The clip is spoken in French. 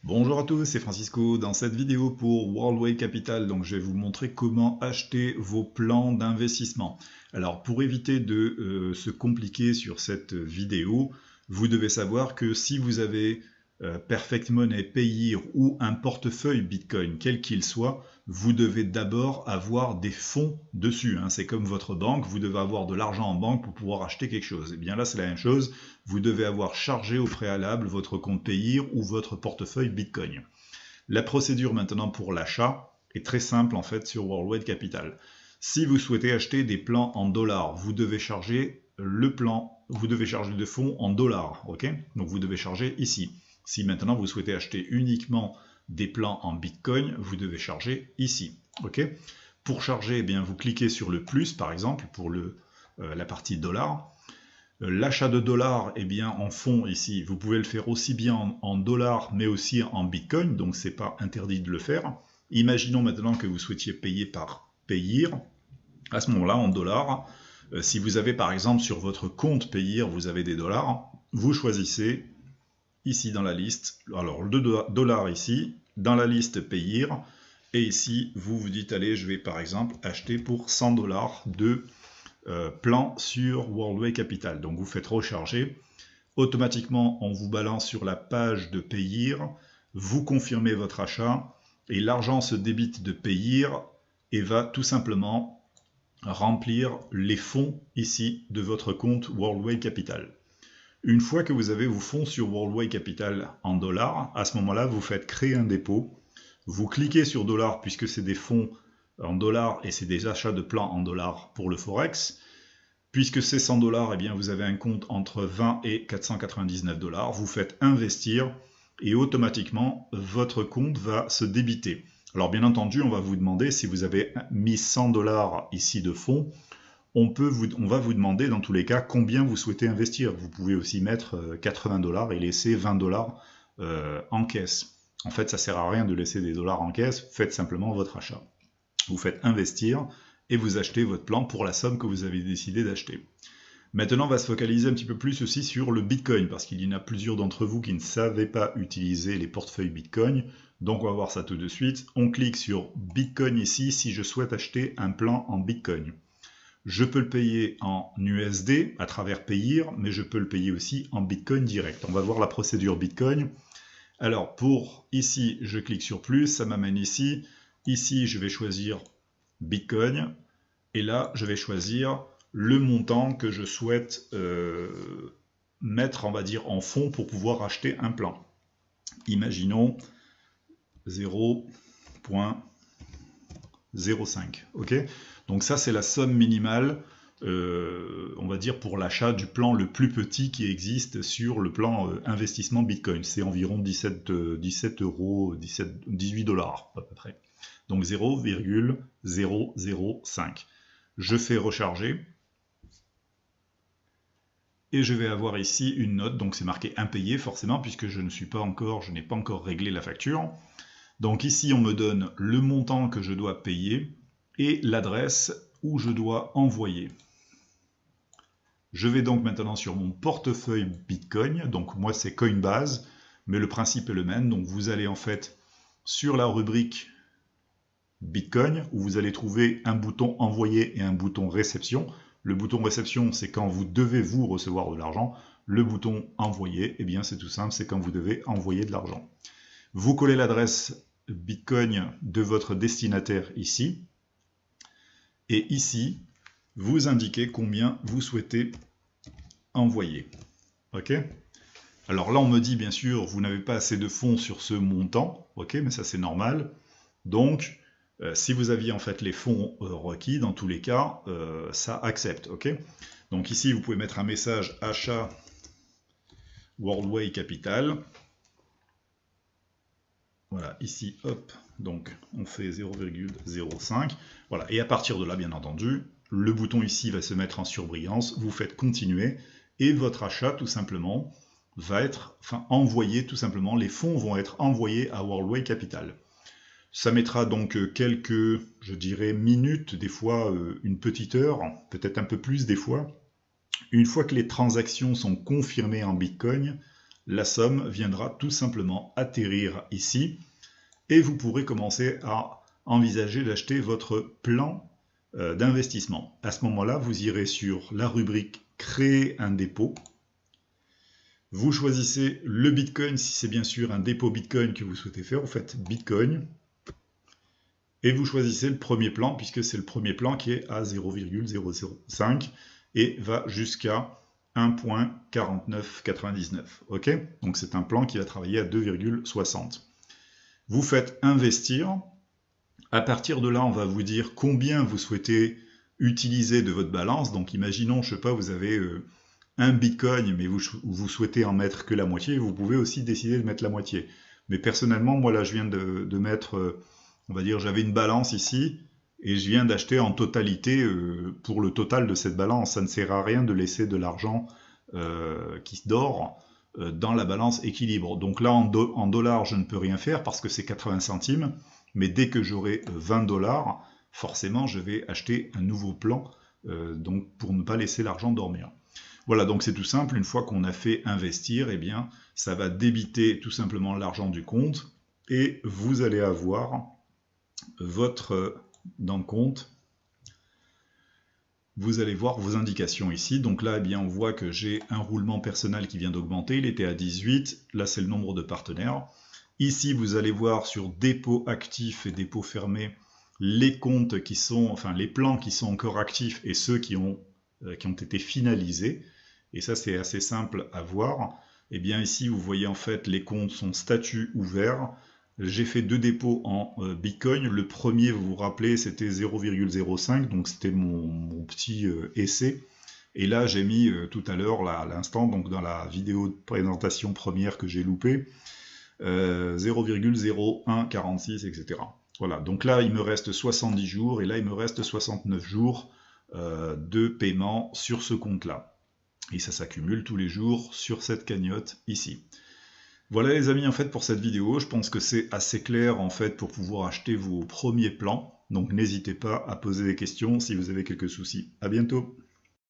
Bonjour à tous, c'est Francisco. Dans cette vidéo pour Worldway Capital, je vais vous montrer comment acheter vos plans d'investissement. Alors pour éviter de se compliquer sur cette vidéo, vous devez savoir que si vous avez Perfect Money, Payeer ou un portefeuille Bitcoin, quel qu'il soit, vous devez d'abord avoir des fonds dessus. C'est comme votre banque, vous devez avoir de l'argent en banque pour pouvoir acheter quelque chose. Et bien là, c'est la même chose. Vous devez avoir chargé au préalable votre compte Payeer ou votre portefeuille Bitcoin. La procédure maintenant pour l'achat est très simple en fait sur Worldway Capital. Si vous souhaitez acheter des plans en dollars, vous devez charger le plan, vous devez charger de fonds en dollars, ok? Donc vous devez charger ici. Si maintenant vous souhaitez acheter uniquement des plans en Bitcoin, vous devez charger ici, ok? Pour charger, eh bien, vous cliquez sur le plus par exemple pour la partie dollars. L'achat de dollars, eh bien, en fonds ici, vous pouvez le faire aussi bien en dollars, mais aussi en Bitcoin, donc c'est pas interdit de le faire. Imaginons maintenant que vous souhaitiez payer par Payeer. À ce moment-là, en dollars, si vous avez par exemple sur votre compte Payeer, vous avez des dollars, vous choisissez ici dans la liste, alors le dollar ici, dans la liste Payeer, et ici, vous vous dites, allez, je vais par exemple acheter pour 100 dollars de plan sur Worldway Capital. Donc vous faites recharger, automatiquement on vous balance sur la page de Payeer, vous confirmez votre achat et l'argent se débite de Payeer et va tout simplement remplir les fonds ici de votre compte Worldway Capital. Une fois que vous avez vos fonds sur Worldway Capital en dollars, à ce moment-là vous faites créer un dépôt, vous cliquez sur dollars puisque c'est des fonds en dollars et c'est des achats de plans en dollars pour le Forex. Puisque c'est 100 dollars, eh bien vous avez un compte entre 20 et 499 dollars. Vous faites investir et automatiquement votre compte va se débiter. Alors bien entendu, on va vous demander si vous avez mis 100 dollars ici de fonds, on va vous demander dans tous les cas combien vous souhaitez investir. Vous pouvez aussi mettre 80 dollars et laisser 20 dollars en caisse. En fait, ça sert à rien de laisser des dollars en caisse, faites simplement votre achat. Vous faites investir et vous achetez votre plan pour la somme que vous avez décidé d'acheter. Maintenant, on va se focaliser un petit peu plus aussi sur le Bitcoin, parce qu'il y en a plusieurs d'entre vous qui ne savaient pas utiliser les portefeuilles Bitcoin. Donc on va voir ça tout de suite. On clique sur Bitcoin ici si je souhaite acheter un plan en Bitcoin. Je peux le payer en USD à travers Payeer, mais je peux le payer aussi en Bitcoin direct. On va voir la procédure Bitcoin. Alors pour ici, je clique sur plus, ça m'amène ici. Ici, je vais choisir Bitcoin, et là, je vais choisir le montant que je souhaite mettre, on va dire, en fonds pour pouvoir acheter un plan. Imaginons 0.05, ok? Donc ça, c'est la somme minimale, on va dire, pour l'achat du plan le plus petit qui existe sur le plan investissement Bitcoin. C'est environ 18 dollars à peu près. Donc 0,005. Je fais recharger. Et je vais avoir ici une note, donc c'est marqué impayé forcément, puisque je n'ai pas encore réglé la facture. Donc ici, on me donne le montant que je dois payer et l'adresse où je dois envoyer. Je vais donc maintenant sur mon portefeuille Bitcoin, donc moi c'est Coinbase, mais le principe est le même, donc vous allez en fait sur la rubrique Bitcoin, où vous allez trouver un bouton envoyer et un bouton réception. Le bouton réception, c'est quand vous devez vous recevoir de l'argent. Le bouton envoyer, eh bien c'est tout simple, c'est quand vous devez envoyer de l'argent. Vous collez l'adresse Bitcoin de votre destinataire ici. Et ici, vous indiquez combien vous souhaitez envoyer. Ok? Alors là, on me dit, bien sûr, vous n'avez pas assez de fonds sur ce montant. Ok, mais ça c'est normal. Donc, si vous aviez en fait les fonds requis, dans tous les cas, ça accepte, ok? Donc ici, vous pouvez mettre un message achat Worldway Capital. Voilà, ici, hop, donc on fait 0,05. Voilà, et à partir de là, bien entendu, le bouton ici va se mettre en surbrillance, vous faites continuer, et votre achat, tout simplement, va être envoyé, tout simplement, les fonds vont être envoyés à Worldway Capital. Ça mettra donc quelques, je dirais, minutes, des fois une petite heure, peut-être un peu plus des fois. Une fois que les transactions sont confirmées en Bitcoin, la somme viendra tout simplement atterrir ici et vous pourrez commencer à envisager d'acheter votre plan d'investissement. À ce moment-là, vous irez sur la rubrique « Créer un dépôt ». Vous choisissez le Bitcoin, si c'est bien sûr un dépôt Bitcoin que vous souhaitez faire, vous faites Bitcoin. Et vous choisissez le premier plan, puisque c'est le premier plan qui est à 0,005 et va jusqu'à 1.4999. Ok? Donc c'est un plan qui va travailler à 2,60. Vous faites investir. À partir de là, on va vous dire combien vous souhaitez utiliser de votre balance. Donc imaginons, je ne sais pas, vous avez un Bitcoin, mais vous souhaitez en mettre que la moitié. Vous pouvez aussi décider de mettre la moitié. Mais personnellement, moi là, je viens de mettre, on va dire, j'avais une balance ici, et je viens d'acheter en totalité pour le total de cette balance. Ça ne sert à rien de laisser de l'argent qui dort dans la balance équilibre. Donc là, en dollars, je ne peux rien faire parce que c'est 80 centimes. Mais dès que j'aurai 20 $, forcément, je vais acheter un nouveau plan donc pour ne pas laisser l'argent dormir. Voilà, donc c'est tout simple. Une fois qu'on a fait investir, eh bien, ça va débiter tout simplement l'argent du compte et vous allez avoir votre dans le compte. Vous allez voir vos indications ici. Donc là, eh bien, on voit que j'ai un roulement personnel qui vient d'augmenter. Il était à 18. Là, c'est le nombre de partenaires. Ici, vous allez voir sur dépôt actif et dépôt fermé les comptes qui sont, enfin les plans qui sont encore actifs et ceux qui ont été finalisés. Et ça, c'est assez simple à voir. Et bien ici, vous voyez en fait les comptes sont statut ouvert. J'ai fait 2 dépôts en Bitcoin. Le premier, vous vous rappelez, c'était 0,05, donc c'était mon petit essai. Et là, j'ai mis tout à l'heure, à l'instant, donc dans la vidéo de présentation première que j'ai loupée, 0,0146, etc. Voilà, donc là, il me reste 70 jours, et là, il me reste 69 jours de paiement sur ce compte-là. Et ça s'accumule tous les jours sur cette cagnotte ici. Voilà les amis, en fait, pour cette vidéo, je pense que c'est assez clair, en fait, pour pouvoir acheter vos premiers plans. Donc n'hésitez pas à poser des questions si vous avez quelques soucis. À bientôt.